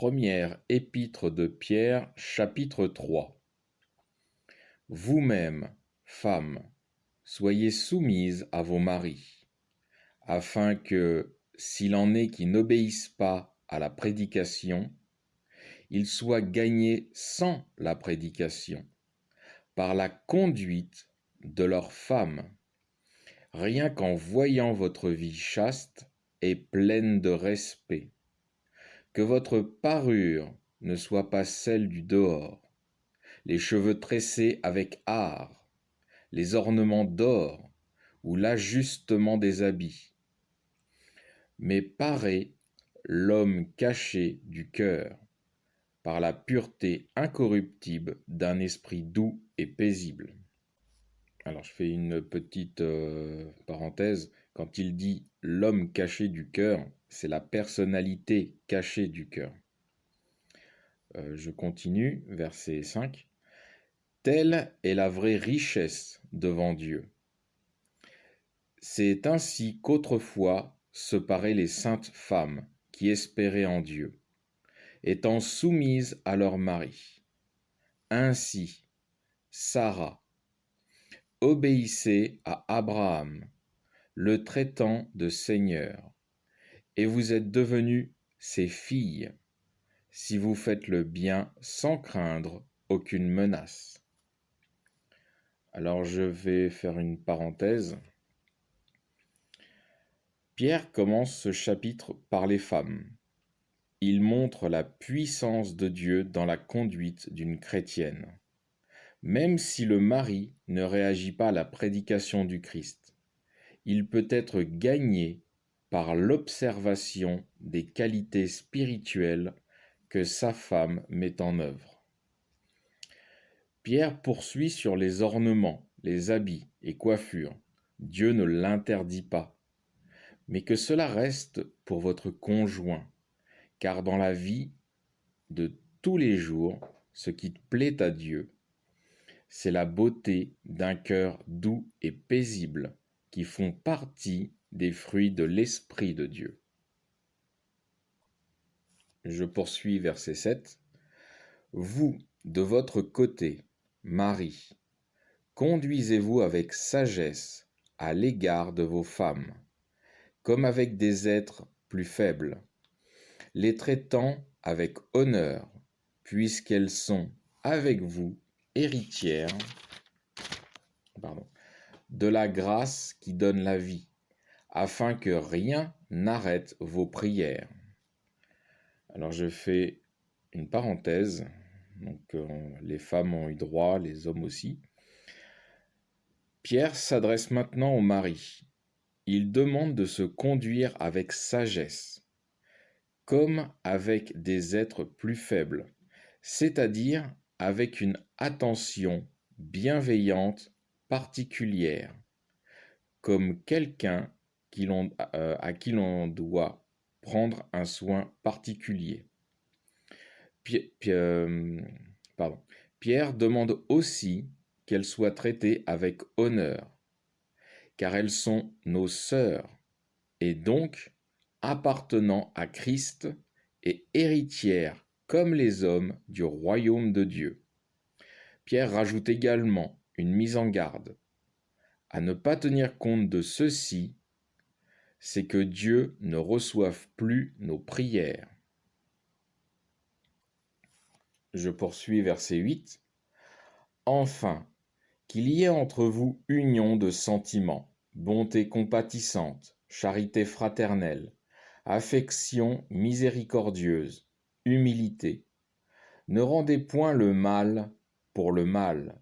Première épître de Pierre, chapitre 3. Vous-mêmes, femmes, soyez soumises à vos maris, afin que, s'il en est qui n'obéissent pas à la prédication, ils soient gagnés sans la prédication, par la conduite de leurs femmes, rien qu'en voyant votre vie chaste et pleine de respect, que votre parure ne soit pas celle du dehors, les cheveux tressés avec art, les ornements d'or ou l'ajustement des habits, mais parez l'homme caché du cœur, par la pureté incorruptible d'un esprit doux et paisible. Alors je fais une petite parenthèse, quand il dit l'homme caché du cœur, c'est la personnalité cachée du cœur. Je continue, verset 5. Telle est la vraie richesse devant Dieu. C'est ainsi qu'autrefois se paraient les saintes femmes qui espéraient en Dieu, étant soumises à leur mari. Ainsi, Sarah obéissait à Abraham, le traitant de Seigneur, et vous êtes devenues ses filles, si vous faites le bien sans craindre aucune menace. Alors je vais faire une parenthèse. Pierre commence ce chapitre par les femmes. Il montre la puissance de Dieu dans la conduite d'une chrétienne. Même si le mari ne réagit pas à la prédication du Christ, il peut être gagné par l'observation des qualités spirituelles que sa femme met en œuvre. Pierre poursuit sur les ornements, les habits et coiffures. Dieu ne l'interdit pas, mais que cela reste pour votre conjoint, car dans la vie de tous les jours, ce qui plaît à Dieu, c'est la beauté d'un cœur doux et paisible qui font partie des fruits de l'Esprit de Dieu. Je poursuis verset 7. Vous, de votre côté, Marie, conduisez-vous avec sagesse à l'égard de vos femmes, comme avec des êtres plus faibles, les traitant avec honneur, puisqu'elles sont, avec vous, héritières de la grâce qui donne la vie, afin que rien n'arrête vos prières. Alors je fais une parenthèse, donc les femmes ont eu droit, les hommes aussi. Pierre s'adresse maintenant au mari. Il demande de se conduire avec sagesse, comme avec des êtres plus faibles, c'est-à-dire avec une attention bienveillante particulière, comme quelqu'un à qui l'on doit prendre un soin particulier. Pierre demande aussi qu'elles soient traitées avec honneur, car elles sont nos sœurs, et donc appartenant à Christ et héritières comme les hommes du royaume de Dieu. Pierre rajoute également une mise en garde. À ne pas tenir compte de ceci, c'est que Dieu ne reçoive plus nos prières. Je poursuis verset 8. Enfin, qu'il y ait entre vous union de sentiments, bonté compatissante, charité fraternelle, affection miséricordieuse, humilité. Ne rendez point le mal pour le mal,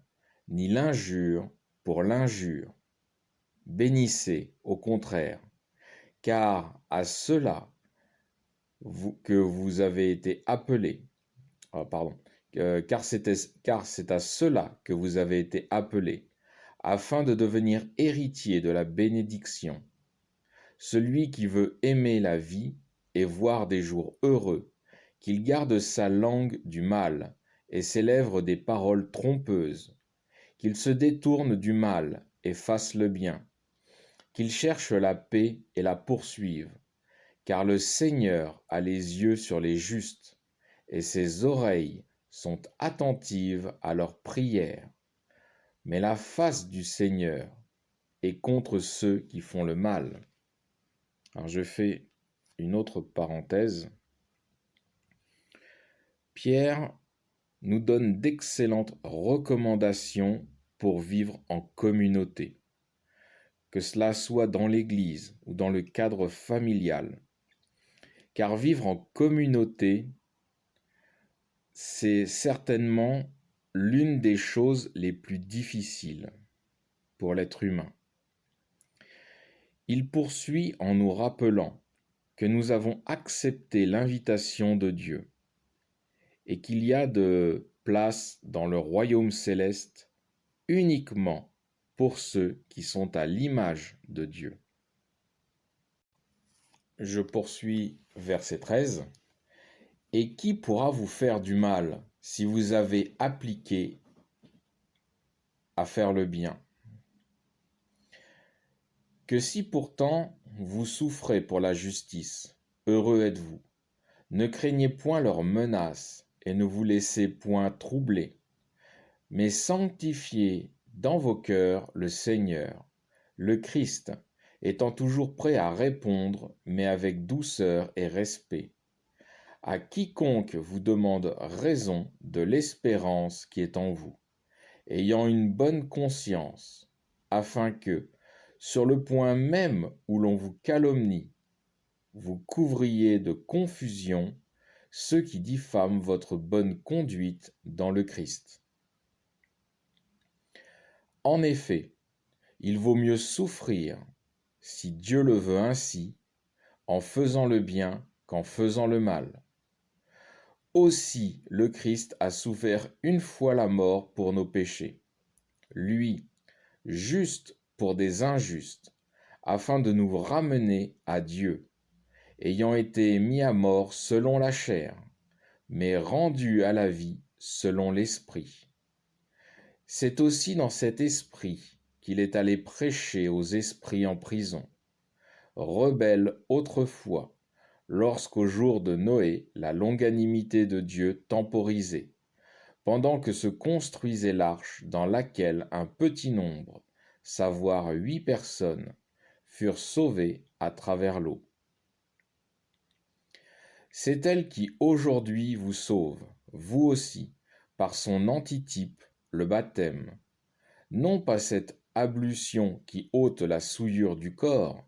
ni l'injure pour l'injure. Bénissez, au contraire, car à cela que vous avez été appelés, car c'est à cela que vous avez été appelés, afin de devenir héritier de la bénédiction. Celui qui veut aimer la vie et voir des jours heureux, qu'il garde sa langue du mal et ses lèvres des paroles trompeuses, qu'il se détourne du mal et fasse le bien, qu'il cherche la paix et la poursuive, car le Seigneur a les yeux sur les justes, et ses oreilles sont attentives à leurs prières. Mais la face du Seigneur est contre ceux qui font le mal. Alors je fais une autre parenthèse. Pierre nous donne d'excellentes recommandations pour vivre en communauté, que cela soit dans l'Église ou dans le cadre familial. Car vivre en communauté, c'est certainement l'une des choses les plus difficiles pour l'être humain. Il poursuit en nous rappelant que nous avons accepté l'invitation de Dieu et qu'il y a de place dans le royaume céleste uniquement pour ceux qui sont à l'image de Dieu. Je poursuis verset 13. Et qui pourra vous faire du mal si vous avez appliqué à faire le bien? Que si pourtant vous souffrez pour la justice, heureux êtes-vous. Ne craignez point leurs menaces et ne vous laissez point troubler, mais sanctifiez dans vos cœurs le Seigneur, le Christ, étant toujours prêt à répondre, mais avec douceur et respect, à quiconque vous demande raison de l'espérance qui est en vous, ayant une bonne conscience, afin que, sur le point même où l'on vous calomnie, vous couvriez de confusion ceux qui diffament votre bonne conduite dans le Christ. En effet, il vaut mieux souffrir, si Dieu le veut ainsi, en faisant le bien qu'en faisant le mal. Aussi le Christ a souffert une fois la mort pour nos péchés, lui, juste pour des injustes, afin de nous ramener à Dieu, ayant été mis à mort selon la chair, mais rendu à la vie selon l'Esprit. C'est aussi dans cet esprit qu'il est allé prêcher aux esprits en prison, rebelles autrefois, lorsqu'au jour de Noé, la longanimité de Dieu temporisait, pendant que se construisait l'arche dans laquelle un petit nombre, savoir 8 personnes, furent sauvées à travers l'eau. C'est elle qui aujourd'hui vous sauve, vous aussi, par son antitype, le baptême, non pas cette ablution qui ôte la souillure du corps,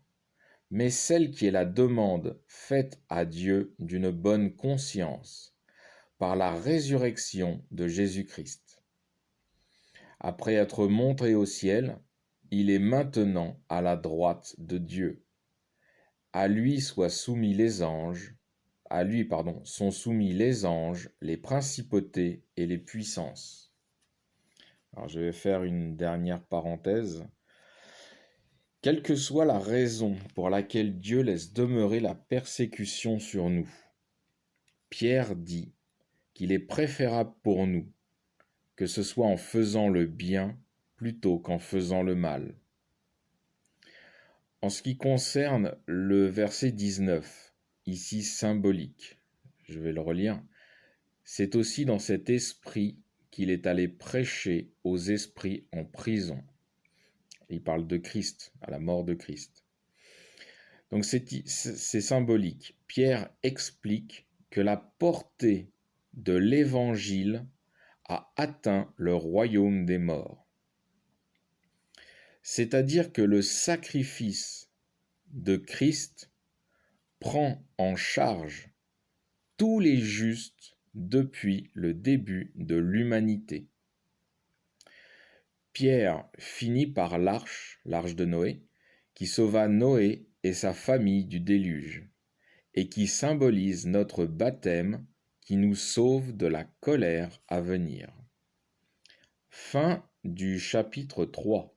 mais celle qui est la demande faite à Dieu d'une bonne conscience, par la résurrection de Jésus-Christ. Après être monté au ciel, il est maintenant à la droite de Dieu. À lui sont soumis les anges, les principautés et les puissances. Alors je vais faire une dernière parenthèse. Quelle que soit la raison pour laquelle Dieu laisse demeurer la persécution sur nous, Pierre dit qu'il est préférable pour nous que ce soit en faisant le bien plutôt qu'en faisant le mal. En ce qui concerne le verset 19, ici symbolique, je vais le relire, c'est aussi dans cet esprit qu'il est allé prêcher aux esprits en prison. Il parle de Christ, à la mort de Christ. Donc c'est symbolique. Pierre explique que la portée de l'évangile a atteint le royaume des morts. C'est-à-dire que le sacrifice de Christ prend en charge tous les justes depuis le début de l'humanité. Pierre finit par l'arche de Noé, qui sauva Noé et sa famille du déluge, et qui symbolise notre baptême qui nous sauve de la colère à venir. Fin du chapitre 3.